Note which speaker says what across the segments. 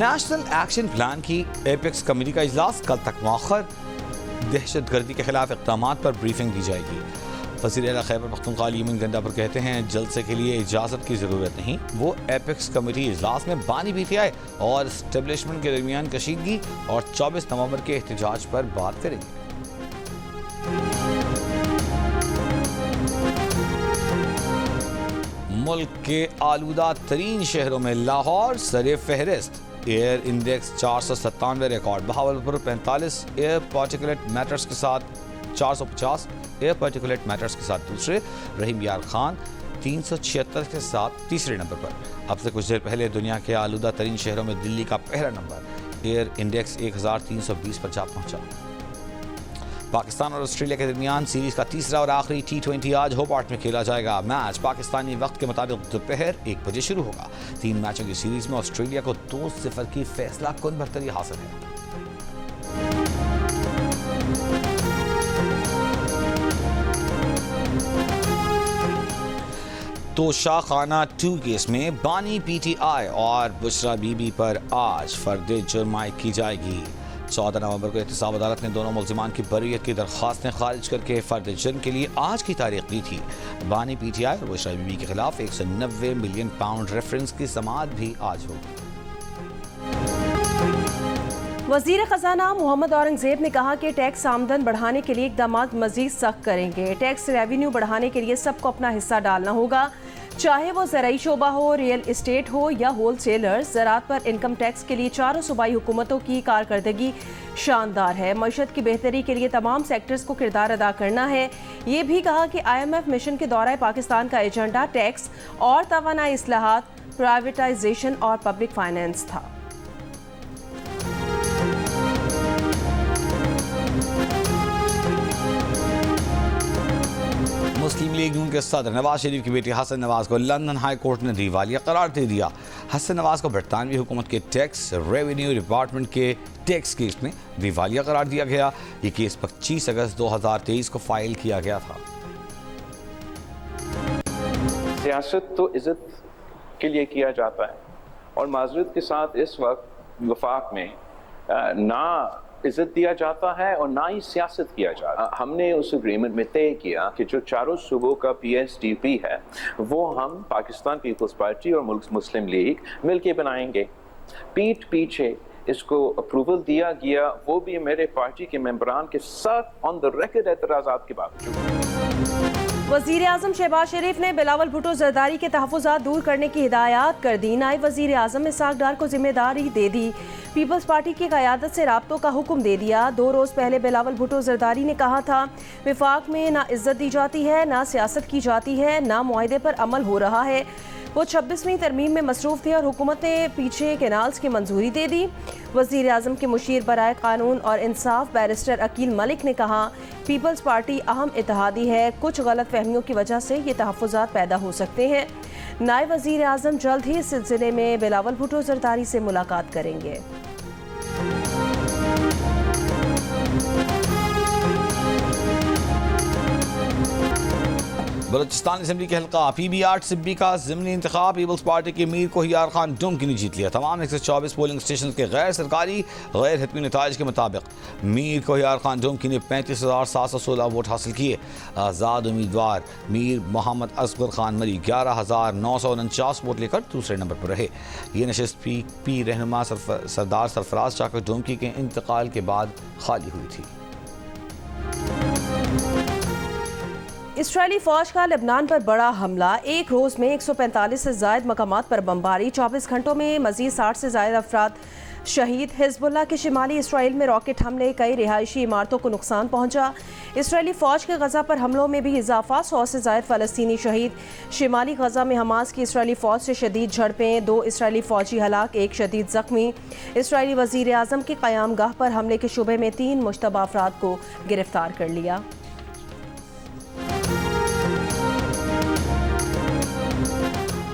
Speaker 1: National action plan की apex committee का इजलास कल तक मौखर। दहशतगर्दी के खिलाफ इक़दामात पर ब्रीफिंग दी जाएगी। वज़ीर आला खैबर पख्तूनख्वा यमीन गंडापुर कहते हैं जलसे के लिए इजाज़त की ज़रूरत नहीं। वो एपेक्स कमेटी इजलास में बानी PTI और इस्टेब्लिशमेंट के दरमियान कशीदगी और 24 नवंबर के एहतजाज पर बात करेंगे। मुल्क के आलूदा तरीन शहरों में लाहौर सरे फहरिस्त। Air index 497 record. Bahawalpur 45 air particulate matters के साथ 450 एयर पार्टिकुलेट मैटर्स के साथ दूसरे। रहीम यार खान 376 के साथ तीसरे नंबर पर। अब से कुछ देर पहले दुनिया के आलूदा तरीन शहरों में दिल्ली का पहला नंबर एयर इंडेक्स 1320 पर जा पहुंचा। पाकिस्तान और ऑस्ट्रेलिया के दरमियान सीरीज का तीसरा और आखिरी T20 आज होबार्ट में खेला जाएगा। मैच पाकिस्तानी वक्त के मुताबिक दोपहर 1 बजे शुरू होगा। 3 मैचों की सीरीज में ऑस्ट्रेलिया को 2-0 की फैसला कुन बढ़तरी हासिल है। तोशा खाना 2 केस में बानी PTI और बुशरा बीबी पर आज फर्द जुर्माई की जाएगी। 14 नवंबर को एहतसाब अदालत ने दोनों मुल्जिमान की बरीयत की दरख्वास्तें खारिज करके फर्द जुर्म के लिए आज की तारीख दी थी। बानी PTI और बुशरा बीबी के खिलाफ 190 मिलियन पाउंड रेफरेंस की समाअत भी आज होगी।
Speaker 2: वज़ीर ख़ज़ाना मोहम्मद औरंगज़ेब ने कहा कि टैक्स आमदन बढ़ाने के लिए इक़दाम मज़ीद सख्त करेंगे। टैक्स रेवेन्यू बढ़ाने के लिए सबको अपना हिस्सा डालना होगा, चाहे वो ज़राई शोबा हो, रियल इस्टेट हो या होल सेलर्स। ज़राअत पर इनकम टैक्स के लिए चारों सूबाई हुकूमतों की कारकर्दगी शानदार है। मईशत की बेहतरी के लिए तमाम सेक्टर्स को किरदार अदा करना है। ये भी कहा कि IMF मिशन के दौरान पाकिस्तान का एजेंडा टैक्स और तवानाई इस्लाहात, प्राइवेटाइजेशन और पब्लिक फाइनेंस था।
Speaker 1: मुस्लिम लीग नून के सदर नवाज शरीफ की बेटी हसन नवाज को लंदन हाई कोर्ट ने दिवालिया करार दे दिया। हसन नवाज को बरतानवी हुकूमत के टैक्स रेवेन्यू डिपार्टमेंट के टैक्स केस में दिवालिया करार दिया गया। ये केस 25 अगस्त 2023 को फाइल किया गया था।
Speaker 3: सियासत तो इज्जत के लिए किया जाता है और माजरत के साथ इस वक्त वफाक में ना इज्जत दिया जाता है और ना ही सियासत किया जाता है। हमने उस एग्रीमेंट में तय किया कि जो चारों सूबों का PSDP है वो हम पाकिस्तान पीपल्स पार्टी और मुस्लिम लीग मिलके बनाएंगे। पीठ पीछे इसको अप्रूवल दिया गया, वो भी मेरे पार्टी के मेंबरान के साथ ऑन द रिकॉर्ड एतराज़ात के बावजूद।
Speaker 2: वज़ीर आज़म शहबाज शरीफ ने बिलावल भुट्टो जरदारी के तहफ़्फ़ुज़ात दूर करने की हिदायत कर दी। नायब वज़ीर आज़म इसाक डार को जिम्मेदारी दे दी। पीपल्स पार्टी की क़यादत से राब्तों का हुक्म दे दिया। 2 रोज़ पहले बिलावल भुट्टो जरदारी ने कहा था विफाक में ना इज्जत दी जाती है, ना सियासत की जाती है, ना मुआहदे पर अमल हो रहा है। वो 26वीं तरमीम में मसरूफ़ थे और हुकूमत ने पीछे कैनाल्स की मंजूरी दे दी। वज़ीर आज़म के मुशीर बराए कानून और इंसाफ बैरिस्टर अकील मलिक ने कहा पीपल्स पार्टी अहम इत्तेहादी है, कुछ गलत फहमियों की वजह से ये तहफ़्फ़ुज़ात पैदा हो सकते हैं। नायब वज़ीर आज़म जल्द ही इस सिलसिले में बिलावल भुट्टो जरदारी से मुलाकात करेंगे।
Speaker 1: बलूचिस्तान असम्बली के हल्का PB8 सिब्बी का ज़िमनी इंतखाब पीपल्स पार्टी के मीर कोहियार खान डुमकी ने जीत लिया। तमाम 124 पोलिंग स्टेशन के गैर सरकारी गैर हतमी नताइज के मुताबिक मीर कोहियार खान डुमकी ने 35,716 वोट हासिल किए। आज़ाद उम्मीदवार मीर मोहम्मद असगर खान मरी 11,949 वोट लेकर दूसरे नंबर पर रहे। ये नशिस्त PP रहनुमा सरदार सरफराज चाकर डुमकी के इंतकाल के बाद खाली हुई थी।
Speaker 2: इसराइली फ़ौज का लेबनान पर बड़ा हमला। एक रोज़ में 145 से ज़ायद मकामात पर बमबारी। 24 घंटों में मज़ीद 60 से ज़ायद अफराद शहीद। हिज़्बुल्लाह के शिमाली इसराइल में रॉकेट हमले, कई रिहायशी इमारतों को नुकसान पहुंचा। इसराइली फ़ौज के गज़ा पर हमलों में भी इजाफा, 100 से ज़ायद फ़लस्तीनी शहीद। शिमाली गज़ा में हमास की इसराइली फ़ौज से शदीद झड़पें, 2 इसराइली फ़ौजी हलाक, 1 शदीद ज़ख्मी। इसराइली वज़ीर आज़म की क़यामगाह पर हमले के शुबे में 3 मुश्तबा अफराद को गिरफ्तार कर लिया।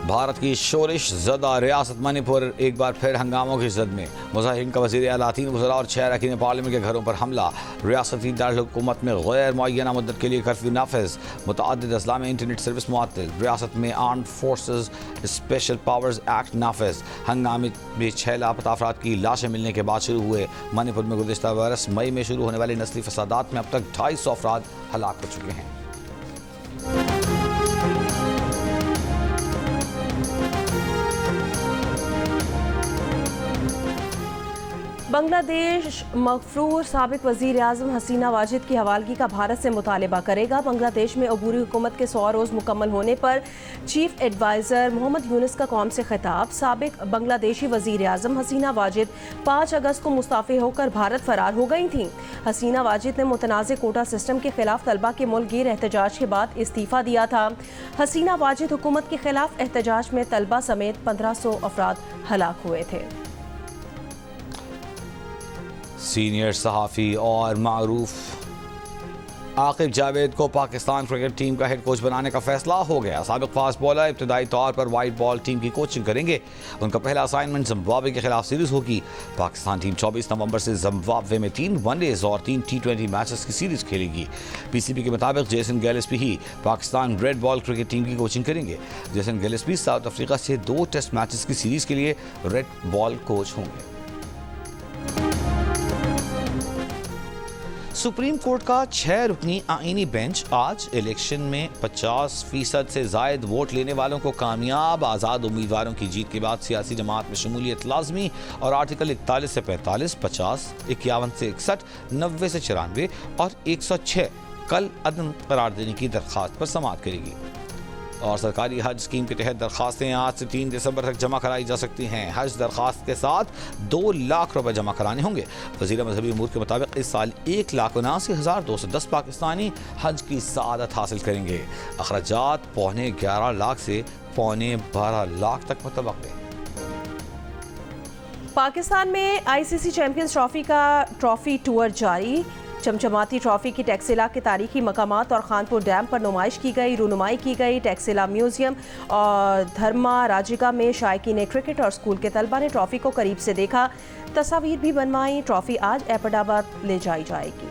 Speaker 1: भारत की शोरिश ज़दा रियासत मणिपुर एक बार फिर हंगामों की जद में। मुजाहिरीन का वज़ीर आला 3 वज़रा और 6 अरकान पार्लियामेंट के घरों पर हमला। रियासती दारुल-हुकूमत में गैर मुअय्यना मुद्दत के लिए कर्फ्यू नाफिज। मुतअद्दिद अज़ला में इंटरनेट सर्विस मुअत्तल। रियासत में armed forces special powers act नाफिज। हंगामे में 6 लापता अफराद की लाशें मिलने के बाद शुरू हुए। मणिपुर में गुज़िश्ता बरस मई में शुरू होने वाले नस्ली फसादात में अब तक 250 अफराद हलाक हो चुके हैं।
Speaker 2: बांग्लादेश मगफूर साबिक वज़ीर आज़म हसीना वाजिद की हवालगी का भारत से मुतालबा करेगा। बांग्लादेश में अबूरी हुकूमत के 100 रोज़ मुकम्मल होने पर चीफ एडवाइज़र मोहम्मद यूनुस का कौम से खिताब। साबिक बांग्लादेशी वज़ीर आज़म हसीना वाजिद 5 अगस्त को मुस्ताफ़े होकर भारत फरार हो गई थीं। हसीना वाजिद ने मुतनाज़ कोटा सिस्टम के खिलाफ तलबा के मुल्क गिर एहतजाज के बाद इस्तीफ़ा दिया था। हसीना वाजिद हुकूमत के खिलाफ एहतजाज में तलबा समेत 1500 अफराद हलाक हुए थे।
Speaker 1: सीनियर सहाफ़ी और मारूफ आकिब जावेद को पाकिस्तान क्रिकेट टीम का हेड कोच बनाने का फैसला हो गया। साबिक फास्ट बॉलर इब्तदाई तौर पर वाइट बॉल टीम की कोचिंग करेंगे। उनका पहला असाइनमेंट जिम्बाब्वे के खिलाफ सीरीज होगी। पाकिस्तान टीम 24 नवंबर से जिम्बाब्वे में 3 वनडेज और 3 T20 मैचेस की सीरीज खेलेगी। पीसीबी के मुताबिक जेसन गिलेस्पी ही Pakistan red ball cricket team की कोचिंग करेंगे। जेसन गिलेस्पी साउथ अफ्रीका से 2 टेस्ट मैचेस की सीरीज के लिए रेड बॉल कोच होंगे। सुप्रीम कोर्ट का 6 रुकनी आईनी बेंच आज इलेक्शन में 50% से जायद वोट लेने वालों को कामयाब आज़ाद उम्मीदवारों की जीत के बाद सियासी जमात में शमूलियत लाजमी और आर्टिकल 41 से 45, 50, 51 से 61, 90 से 94 और 106 कल अदम करार देने की दरख्वास्त पर समाअत करेगी। और सरकारी हज स्कीम के तहत दरखास्तें आज से 3 दिसंबर तक जमा कराई जा सकती हैं। हज दरखास्त के साथ 2 लाख रुपए जमा कराने होंगे। वज़ीर मजहबी उमूर के मुताबिक इस साल 1,79,210 पाकिस्तानी हज की सआदत हासिल करेंगे। अखराजात 11.25 लाख से 12.25 लाख तक मुतवक्किल।
Speaker 2: पाकिस्तान में आईसीसी चैंपियंस ट्रॉफी का ट्रॉफी टूर जारी। चमचमाती ट्रॉफी की टैक्सिला के तारीखी मकामात और खानपुर डैम पर नुमाइश की गई, रूनुमाई की गई। टैक्सिला म्यूजियम और धर्मा राजिका में शायकीन क्रिकेट और स्कूल के तलबा ने ट्रॉफी को करीब से देखा, तस्वीर भी बनवाई। ट्रॉफी आज एबटाबाद ले जाई जाएगी।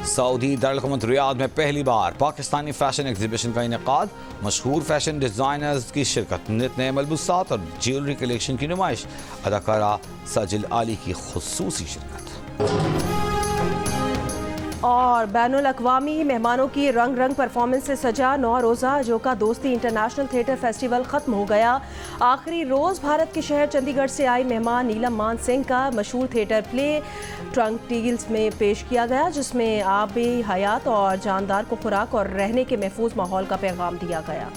Speaker 1: सऊदी दारुल-हुकूमत रियाद में पहली बार पाकिस्तानी फैशन एग्जीबिशन का इनेकाद। मशहूर फैशन डिज़ाइनर्स की शिरकत, नित नए मलबूसात और ज्वेलरी कलेक्शन की नुमाइश। अदाकारा साजिल आली की खुसूसी शिरकत।
Speaker 2: और बैनुल अक़वामी मेहमानों की रंग रंग परफॉर्मेंस से सजा 9 रोज़ा जोका दोस्ती इंटरनेशनल थिएटर फेस्टिवल ख़त्म हो गया। आखिरी रोज़ भारत के शहर चंडीगढ़ से आए मेहमान नीलम मान सिंह का मशहूर थिएटर प्ले ट्रंक टील्स में पेश किया गया, जिसमें आबी हयात और जानदार को खुराक और रहने के महफूज माहौल का पैगाम दिया गया।